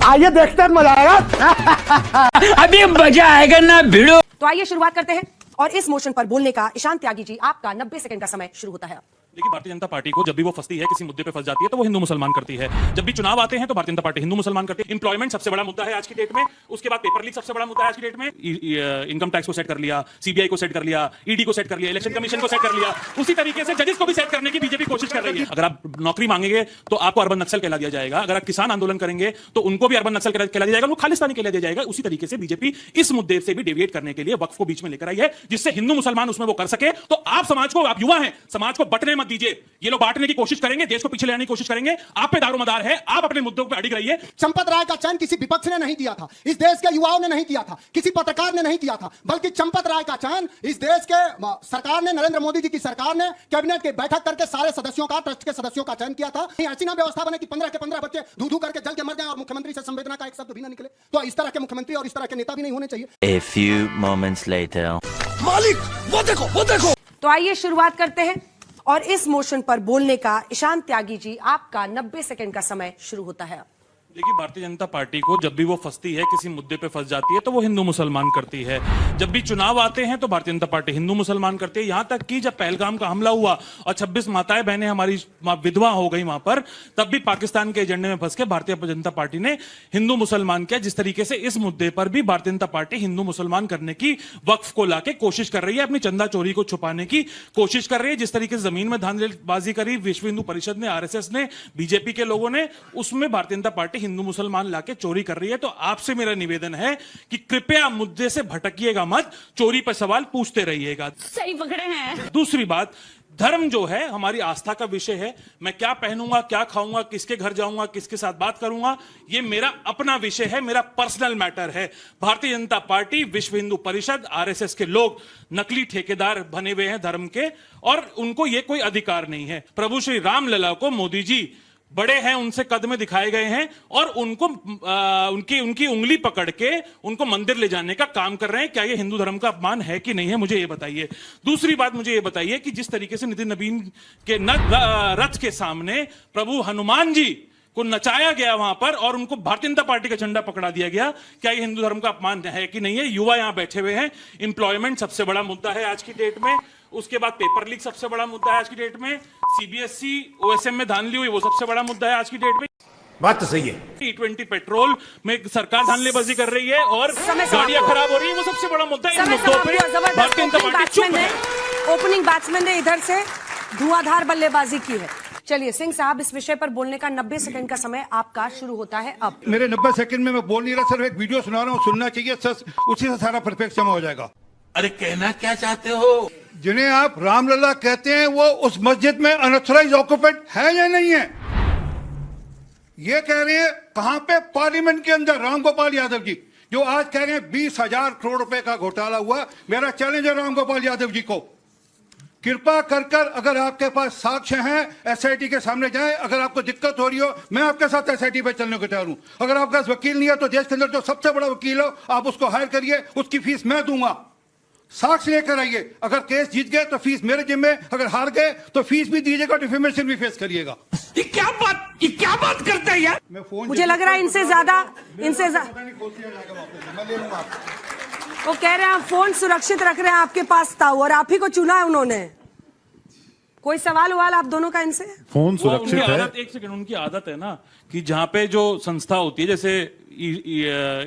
आइए देखते हैं, मजा आएगा। अभी मजा आएगा ना भिड़ो। तो आइए शुरुआत करते हैं और इस मोशन पर बोलने का ईशान त्यागी जी, आपका 90 सेकंड का समय शुरू होता है। देखिए, भारतीय जनता पार्टी को जब भी वो फंसती है, किसी मुद्दे पे फंस जाती है, तो वो हिंदू मुसलमान करती है। जब भी चुनाव आते हैं तो भारतीय जनता पार्टी हिंदू मुसलमान करती है। एम्प्लॉयमेंट सबसे बड़ा मुद्दा है आज की डेट में, उसके बाद पेपर लीक सबसे बड़ा मुद्दा है आज की डेट में। इनकम टैक्स को सेट कर लिया, सीबीआई को सेट कर लिया, ईडी को सेट कर लिया, इलेक्शन कमीशन को सेट कर लिया। उसी तरीके से जजेस को भी सेट करने की बीजेपी कोशिश कर रही है। अगर आप नौकरी मांगेंगे तो आपको अर्बन नक्सल कहला दिया जाएगा, अगर आप किसान आंदोलन करेंगे तो उनको भी अर्बन नक्सल कहला दिया जाएगा, उनको खालिस्तानी कहला दिया जाएगा। उसी तरीके से बीजेपी इस मुद्दे से भी डेविएट करने के लिए वक्फ को बीच में लेकर आई है, जिससे हिंदू मुसलमान उसमें वो कर सके। तो आप समाज को, आप युवा हैं, समाज को बंटने मत दीजिए। ये लोग बांटने की कोशिश करेंगे, देश को पीछे ले जाने की कोशिश करेंगे। आप पे दारोमदार है, आप अपने मुद्दों पे अड़िग रहिए। चंपत राय का चयन किसी विपक्ष ने नहीं किया था, इस देश के युवाओं ने नहीं किया था, किसी पत्रकार ने नहीं किया था, बल्कि चंपत राय का चयन इस देश के सरकार ने, नरेंद्र मोदी जी की सरकार ने कैबिनेट की बैठक करके सारे सदस्यों का, ट्रस्ट के सदस्यों का चयन किया था। ऐसी ना व्यवस्था बने कि 15 के 15 बच्चे धू धू करके जल के मर जाएं और मुख्यमंत्री से संवेदना का एक शब्द भी ना निकले। तो इस तरह के मुख्यमंत्री और इस तरह के नेता भी नहीं होने चाहिए। A few moments later. मालिक वो देखो, वो देखो। तो आइए शुरुआत करते हैं और इस मोशन पर बोलने का ईशान त्यागी जी, आपका 90 सेकंड का समय शुरू होता है। देखिए, भारतीय जनता पार्टी को जब भी वो फंसती है, किसी मुद्दे पे फंस जाती है, तो वो हिंदू मुसलमान करती है। जब भी चुनाव आते हैं तो भारतीय जनता पार्टी हिंदू मुसलमान करती है। यहां तक कि जब पहलगाम का हमला हुआ और 26 माताएं बहनें हमारी विधवा हो गई वहां पर, तब भी पाकिस्तान के एजेंडे में फंस के भारतीय जनता पार्टी ने हिंदू मुसलमान किया। जिस तरीके से इस मुद्दे पर भी भारतीय जनता पार्टी हिंदू मुसलमान करने की, वक्फ को लाके कोशिश कर रही है, अपनी चंदा चोरी को छुपाने की कोशिश कर रही है। जिस तरीके से जमीन में धांधलीबाजी करी विश्व हिंदू परिषद ने, आरएसएस ने, बीजेपी के लोगों ने, उसमें भारतीय जनता पार्टी हिंदू मुसलमान लाके चोरी कर रही है। तो आपसे मेरा निवेदन है कि कृपया मुद्दे से भटकिएगा मत, चोरी पर सवाल पूछते रहिएगा। सही पकड़े हैं। दूसरी बात, धर्म जो है हमारी आस्था का विषय है। मैं क्या पहनूंगा, क्या खाऊंगा, किसके घर जाऊंगा, किसके साथ बात करूंगा, ये मेरा अपना विषय है, मेरा पर्सनल मैटर है। भारतीय जनता पार्टी, विश्व हिंदू परिषद, आरएसएस के लोग नकली ठेकेदार बने हुए हैं धर्म के, और उनको ये कोई अधिकार नहीं है। प्रभु श्री राम लला को मोदी जी बड़े हैं, उनसे कद में दिखाए गए हैं, और उनको उनकी उंगली पकड़ के उनको मंदिर ले जाने का काम कर रहे हैं। क्या ये हिंदू धर्म का अपमान है कि नहीं है, मुझे ये बताइए। दूसरी बात, मुझे ये बताइए कि जिस तरीके से नितिन नवीन के रथ के सामने प्रभु हनुमान जी को नचाया गया वहां पर और उनको भारतीय जनता पार्टी का झंडा पकड़ा दिया गया, क्या ये हिंदू धर्म का अपमान है कि नहीं है? युवा यहां बैठे हुए हैं, एम्प्लॉयमेंट सबसे बड़ा मुद्दा है आज की डेट में, उसके बाद पेपर लीक सबसे बड़ा मुद्दा है आज की डेट में, सीबीएसई ओएसएम में धांधली हुई वो सबसे बड़ा मुद्दा है आज की डेट में। बात तो सही है। E20 पेट्रोल में सरकार धांधलीबाजी कर रही है और गाड़ियां खराब हो रही है, वो सबसे बड़ा मुद्दा है। इन मुद्दों पे भारतीय जनता पार्टी चुप है। ओपनिंग बैट्समैन ने इधर से धुआंधार बल्लेबाजी की है। चलिए सिंह साहब, इस विषय पर बोलने का 90 सेकंड का समय आपका शुरू होता है अब। मेरे 90 सेकंड में मैं बोल नहीं रहा, सिर्फ एक वीडियो सुना रहा हूँ, सुनना चाहिए, उसी से सारा परफेक्ट जमा हो जाएगा। अरे कहना क्या चाहते हो? जिन्हें आप रामलला कहते हैं वो उस मस्जिद में अनऑथराइज्ड ऑक्यूपेंट है या नहीं है? ये कह रहे हैं कहां पे? पार्लियामेंट के अंदर। राम गोपाल यादव जी जो आज कह रहे हैं 20,000 करोड़ रुपए का घोटाला हुआ, मेरा चैलेंज है राम गोपाल यादव जी को, कृपा कर अगर आपके पास साक्ष्य हैं एसआईटी के सामने जाएं। अगर आपको दिक्कत हो रही हो, मैं आपके साथ एसआईटी पे चलने को तैयार हूं। अगर आपके पास वकील नहीं है तो देश के अंदर जो सबसे बड़ा वकील हो आप उसको हायर करिए, उसकी फीस मैं दूंगा। साक्ष्य लेकर आइए। अगर केस जीत गए तो फीस मेरे जिम्मे, अगर हार गए तो फीस भी दीजिएगा, डिफेमेशन भी फेस करिएगा। ये क्या बात करता है यार? मुझे लग रहा है इनसे ज्यादा वो कह रहे हैं फोन सुरक्षित रख रहे हैं आपके पास था और आप ही को चुना है उन्होंने। कोई सवाल आप दोनों का इनसे? फोन सुरक्षित है। एक सेकंड, उनकी आदत है ना कि जहां पे जो संस्था होती है, जैसे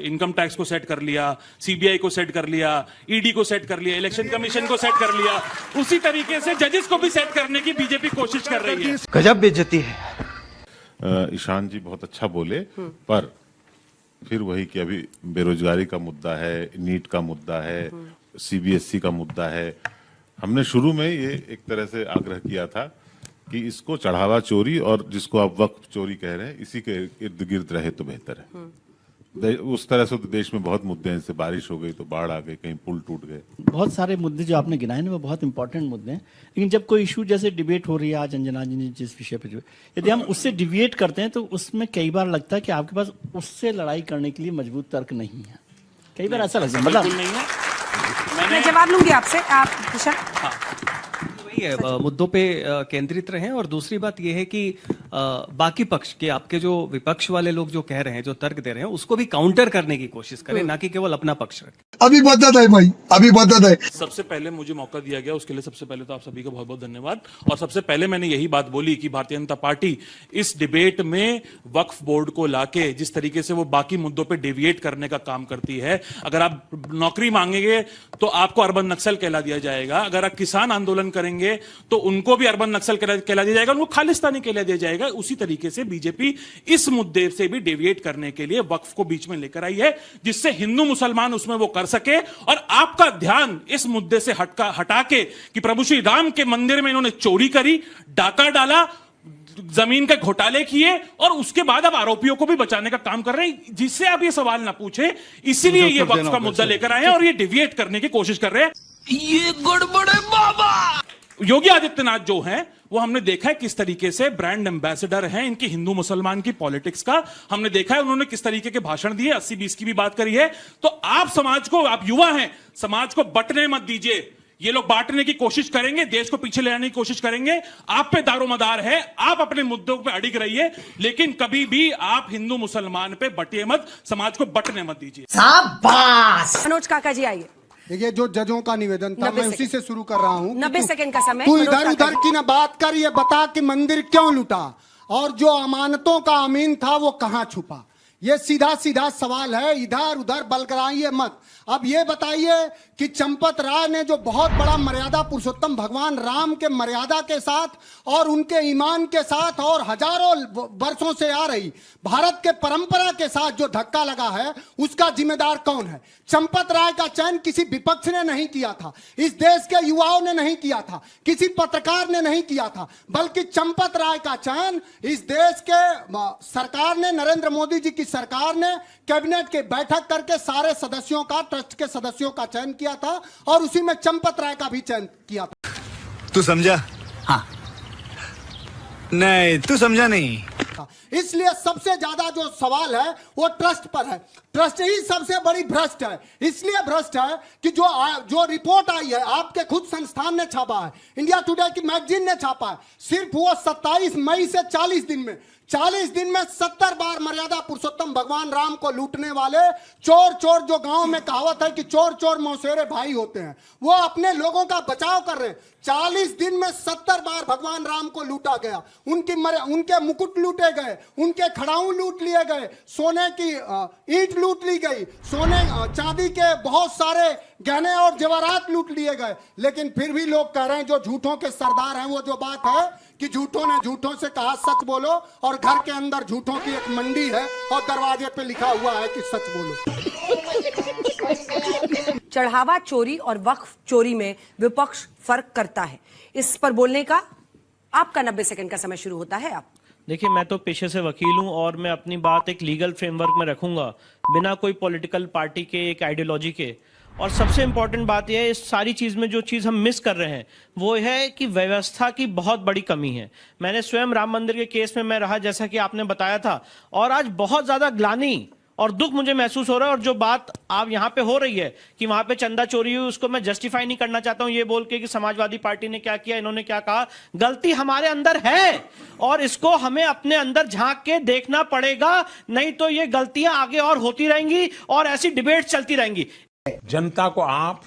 इनकम टैक्स को सेट कर लिया, सीबीआई को सेट कर लिया, ईडी को सेट कर लिया, इलेक्शन कमीशन को सेट कर लिया, उसी तरीके से जजेस को भी सेट करने की बीजेपी कोशिश कर रही है। गजब बेइज्जती है। ईशान जी बहुत अच्छा बोले, पर फिर वही कि अभी बेरोजगारी का मुद्दा है, नीट का मुद्दा है, सीबीएसई का मुद्दा है। हमने शुरू में ये एक तरह से आग्रह किया था कि इसको चढ़ावा चोरी और जिसको आप वक्फ चोरी कह रहे हैं, इसी के इर्द गिर्द रहे तो बेहतर है। उस तरह से तो देश में बहुत मुद्दे हैं, जैसे बारिश हो गई तो बाढ़ आ गई, कहीं पुल टूट गए, बहुत सारे मुद्दे जो आपने गिनाए ना वो बहुत इंपॉर्टेंट मुद्दे हैं। लेकिन जब कोई इशू जैसे डिबेट हो रही है आज अंजना जी ने जिस विषय पे, जो यदि हम उससे डिविएट करते हैं तो उसमें कई बार लगता है कि आपके पास उससे लड़ाई करने के लिए मजबूत तर्क नहीं है। कई बार ऐसा लगता है, मतलब नहीं है। मैं जवाब लूंगी आपसे, आप वही है, मुद्दों पे केंद्रित रहें। और दूसरी बात यह है कि बाकी पक्ष के आपके जो विपक्ष वाले लोग जो कह रहे हैं, जो तर्क दे रहे हैं, उसको भी काउंटर करने की कोशिश करें, ना कि केवल अपना पक्ष रखें। अभी मदद है भाई, अभी मदद है। सबसे पहले मुझे मौका दिया गया, उसके लिए सबसे पहले तो आप सभी का बहुत बहुत धन्यवाद। और सबसे पहले मैंने यही बात बोली कि भारतीय जनता पार्टी इस डिबेट में वक्फ बोर्ड को लाके जिस तरीके से वो बाकी मुद्दों पे डेविएट करने का काम करती है, अगर आप नौकरी मांगेंगे तो आपको अर्बन नक्सल कहला दिया जाएगा, अगर आप किसान आंदोलन करेंगे तो उनको भी अर्बन नक्सल कहला दिया जाएगा, उनको खालिस्तानी कहला दिया जाएगा। उसी तरीके से बीजेपी इस मुद्दे से भी डेविएट करने के लिए वक्फ को बीच में लेकर आई है, जिससे हिंदू मुसलमान उसमें वो कर सके और आपका ध्यान इस मुद्दे से हटा के कि प्रभु श्री राम के मंदिर में इन्होंने चोरी करी, डाका डाला, जमीन के घोटाले किए और उसके बाद अब आरोपियों को भी बचाने का काम कर रहे हैं, जिससे आप ये सवाल ना पूछे। इसीलिए ये वक्फ का मुद्दा लेकर आए हैं और ये डिविएट करने की कोशिश कर रहे हैं। ये गड़बड़ है बाबा। योगी आदित्यनाथ जो हैं वो हमने देखा है किस तरीके से ब्रांड एम्बेसडर हैं इनकी हिंदू मुसलमान की पॉलिटिक्स का। हमने देखा है उन्होंने किस तरीके के भाषण दिए, 80-20 की भी बात करी है। तो आप समाज को, आप युवा हैं, समाज को बंटने मत दीजिए। ये लोग बांटने की कोशिश करेंगे, देश को पीछे ले आने की कोशिश करेंगे। आप पे दारोमदार है, आप अपने मुद्दों पे अड़िग रहिए, लेकिन कभी भी आप हिंदू मुसलमान पे बटिए मत, समाज को बंटने मत दीजिए। शाबाश। मनोज काका जी आइए। देखिए, जो जजों का निवेदन था मैं उसी से शुरू कर रहा हूँ। 90 सेकंड का समय। तू इधर उधर की ना बात कर, ये बता कि मंदिर क्यों लूटा और जो अमानतों का अमीन था वो कहां छुपा। ये सीधा सीधा सवाल है, इधर उधर बलगराइए मत। अब ये बताइए कि चंपत राय ने जो बहुत बड़ा मर्यादा पुरुषोत्तम भगवान राम के मर्यादा के साथ और उनके ईमान के साथ और हजारों वर्षों से आ रही भारत के परंपरा के साथ जो धक्का लगा है, उसका जिम्मेदार कौन है? चंपत राय का चयन किसी विपक्ष ने नहीं किया था, इस देश के युवाओं ने नहीं किया था, किसी पत्रकार ने नहीं किया था, बल्कि चंपत राय का चयन इस देश के सरकार ने, नरेंद्र मोदी जी की सरकार ने कैबिनेट की बैठक करके सारे सदस्यों का, ट्रस्ट के सदस्यों का चयन किया था और उसी में चंपत राय का भी चयन किया था। तू समझा? हाँ। नहीं, तू समझा नहीं। इसलिए सबसे ज्यादा जो सवाल है वो ट्रस्ट पर है। ट्रस्ट ही सबसे बड़ी भ्रष्ट है। इसलिए भ्रष्ट है कि जो रिपोर्ट आई है, आपके खुद संस्थान ने छापा है, इंडिया टुडे की मैगजीन ने छापा है, सिर्फ वो 27 मई से 40 दिन में 70 बार मर्यादा पुरुषोत्तम भगवान राम को लूटने वाले चोर, जो गांव में कहावत है कि चोर चोर मौसेरे भाई होते हैं, वो अपने लोगों का बचाव कर रहे हैं। 40 दिन में 70 बार भगवान राम को लूटा गया, उनके मुकुट लूटे गए, उनके खड़ाऊ लूट लिए गए, सोने की ईंट लूट ली गई, सोने चांदी के बहुत सारे गहने और जेवरात लूट लिए गए। लेकिन फिर भी लोग कह रहे हैं, जो झूठों के सरदार हैं, वो जो बात है कि झूठों ने झूठों से कहा सच बोलो, और घर के अंदर झूठों की एक मंडी है और दरवाजे पे लिखा हुआ है कि सच बोलो। चढ़ावा चोरी और वक्फ चोरी में विपक्ष फर्क करता है, इस पर बोलने का आपका 90 सेकंड का समय शुरू होता है। आप देखिए, मैं तो पेशे से वकील हूं और मैं अपनी बात एक लीगल फ्रेमवर्क में रखूंगा, बिना कोई पॉलिटिकल पार्टी के, एक आइडियोलॉजी के। और सबसे इंपॉर्टेंट बात यह है, इस सारी चीज में जो चीज हम मिस कर रहे हैं वो है कि व्यवस्था की बहुत बड़ी कमी है। मैंने स्वयं राम मंदिर के केस में मैं रहा, जैसा कि आपने बताया था, और आज बहुत ज्यादा ग्लानि और दुख मुझे महसूस हो रहा है। और जो बात आप यहाँ पे हो रही है कि वहां पे चंदा चोरी हुई, उसको मैं जस्टिफाई नहीं करना चाहता हूं ये बोल के कि समाजवादी पार्टी ने क्या किया, इन्होंने क्या कहा। गलती हमारे अंदर है और इसको हमें अपने अंदर झांक के देखना पड़ेगा, नहीं तो ये गलतियां आगे और होती रहेंगी और ऐसी डिबेट चलती रहेंगी। जनता को आप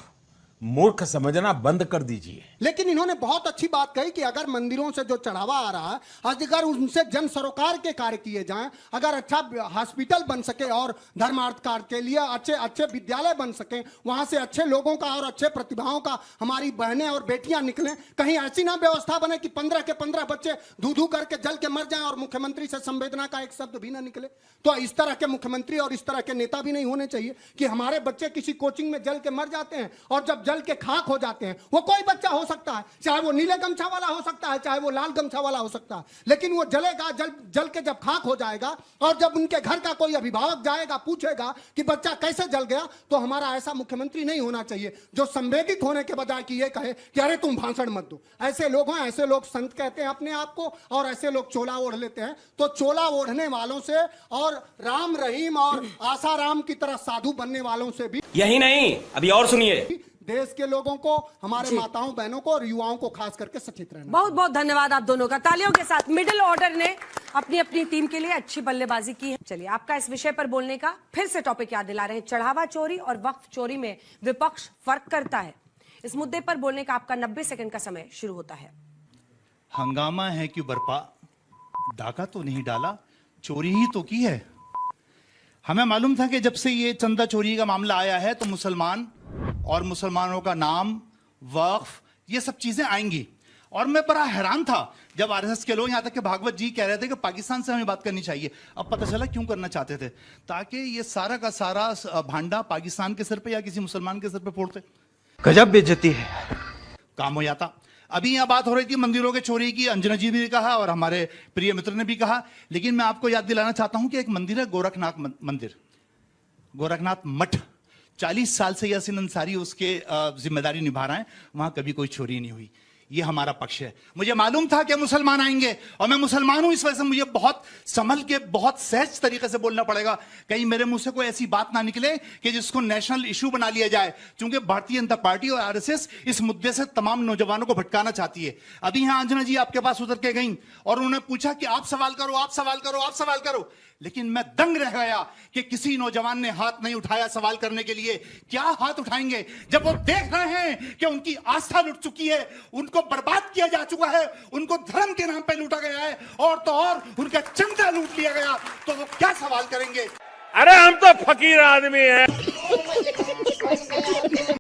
मूर्ख समझना बंद कर दीजिए। लेकिन इन्होंने बहुत अच्छी बात कही कि अगर मंदिरों से जो चढ़ावा आ रहा है, अगर उनसे जन सरोकार के कार्य किए जाएं, अगर अच्छा हॉस्पिटल बन सके और धर्मार्थ कार्य के लिए अच्छे विद्यालय बन सके, वहां से अच्छे लोगों का और अच्छे प्रतिभाओं का हमारी बहनें और बेटियां निकलें, कहीं ऐसी ना व्यवस्था बने कि 15 के 15 बच्चे धू करके जल के मर जाएं और मुख्यमंत्री से संवेदना का एक शब्द भी ना निकले। तो इस तरह के मुख्यमंत्री और इस तरह के नेता भी नहीं होने चाहिए कि हमारे बच्चे किसी कोचिंग में जल के मर जाते हैं और जब जल के खाक हो जाते हैं, वो कोई बच्चा हो सकता है, चाहे वो नीले गमछा वाला हो सकता है, चाहे वो लाल गमछा वाला हो सकता है, लेकिन वो जलेगा, जल के जब खाक हो जाएगा और जब उनके घर का कोई अभिभावक जाएगा, पूछेगा कि बच्चा कैसे जल गया, तो हमारा ऐसा मुख्यमंत्री नहीं होना चाहिए जो संवेदित होने के बजाय कि ये कहे कि अरे तुम भाषण मत दो। ऐसे लोग हैं, ऐसे लोग संत कहते हैं अपने आप को, और ऐसे लोग चोला ओढ़ लेते हैं। तो चोला ओढ़ने वालों से और राम रहीम और आसाराम की तरह साधु बनने वालों से भी, यही नहीं, अभी और सुनिए, देश के लोगों को, हमारे जी। माताओं बहनों को और युवाओं को खास करके सचेत रहना। बहुत बहुत धन्यवाद आप दोनों का। तालियों के साथ मिडिल ऑर्डर ने अपनी अपनी टीम के लिए अच्छी बल्लेबाजी की है। चलिए, आपका इस विषय पर बोलने का फिर से टॉपिक याद दिला रहे हैं। चढ़ावा चोरी और वक्फ चोरी में विपक्ष फर्क करता है। इस मुद्दे पर बोलने का आपका 90 सेकंड का समय शुरू होता है। हंगामा है क्यों बरपा, डाका तो नहीं डाला, चोरी ही तो की है। हमें मालूम था कि जब से ये चंदा चोरी का मामला आया है तो मुसलमान और मुसलमानों का नाम, वक्फ, ये सब चीजें आएंगी। और मैं बड़ा हैरान था जब आरएसएस के लोग, यहां तक कि भागवत जी कह रहे थे कि पाकिस्तान से हमें बात करनी चाहिए। अब पता चला क्यों करना चाहते थे, ताकि ये सारा का सारा भांडा पाकिस्तान के सिर पे या किसी मुसलमान के सिर पे फोड़ते। गजब बेइज्जती है। काम हो जाता। अभी यहां बात हो रही थी मंदिरों के चोरी की, अंजना जी भी कहा और हमारे प्रिय मित्र ने भी कहा, लेकिन मैं आपको याद दिलाना चाहता हूं कि एक मंदिर है गोरखनाथ मंदिर, गोरखनाथ मठ। 40 साल से यासीन अंसारी उसके जिम्मेदारी निभा रहे हैं। वहां कभी कोई चोरी नहीं हुई। ये हमारा पक्ष है। मुझे मालूम था कि मुसलमान आएंगे और मैं मुसलमान हूं, इस वजह से मुझे बहुत संभल के, बहुत सहज तरीके से बोलना पड़ेगा। कहीं मेरे मुंह से कोई ऐसी बात ना निकले कि जिसको नेशनल इशू बना लिया जाए, क्योंकि भारतीय जनता पार्टी और आरएसएस इस मुद्दे से तमाम नौजवानों को भटकाना चाहती है। अभी यहां अंजना जी आपके पास उतर के गई और उन्होंने पूछा कि आप सवाल करो, आप सवाल करो, आप सवाल करो, लेकिन मैं दंग रह गया कि किसी नौजवान ने हाथ नहीं उठाया सवाल करने के लिए। क्या हाथ उठाएंगे जब वो देख रहे हैं कि उनकी आस्था लुट चुकी है, उनको बर्बाद किया जा चुका है, उनको धर्म के नाम पे लूटा गया है, और तो और उनका चंदा लूट लिया गया, तो वो क्या सवाल करेंगे? अरे हम तो फकीर आदमी हैं।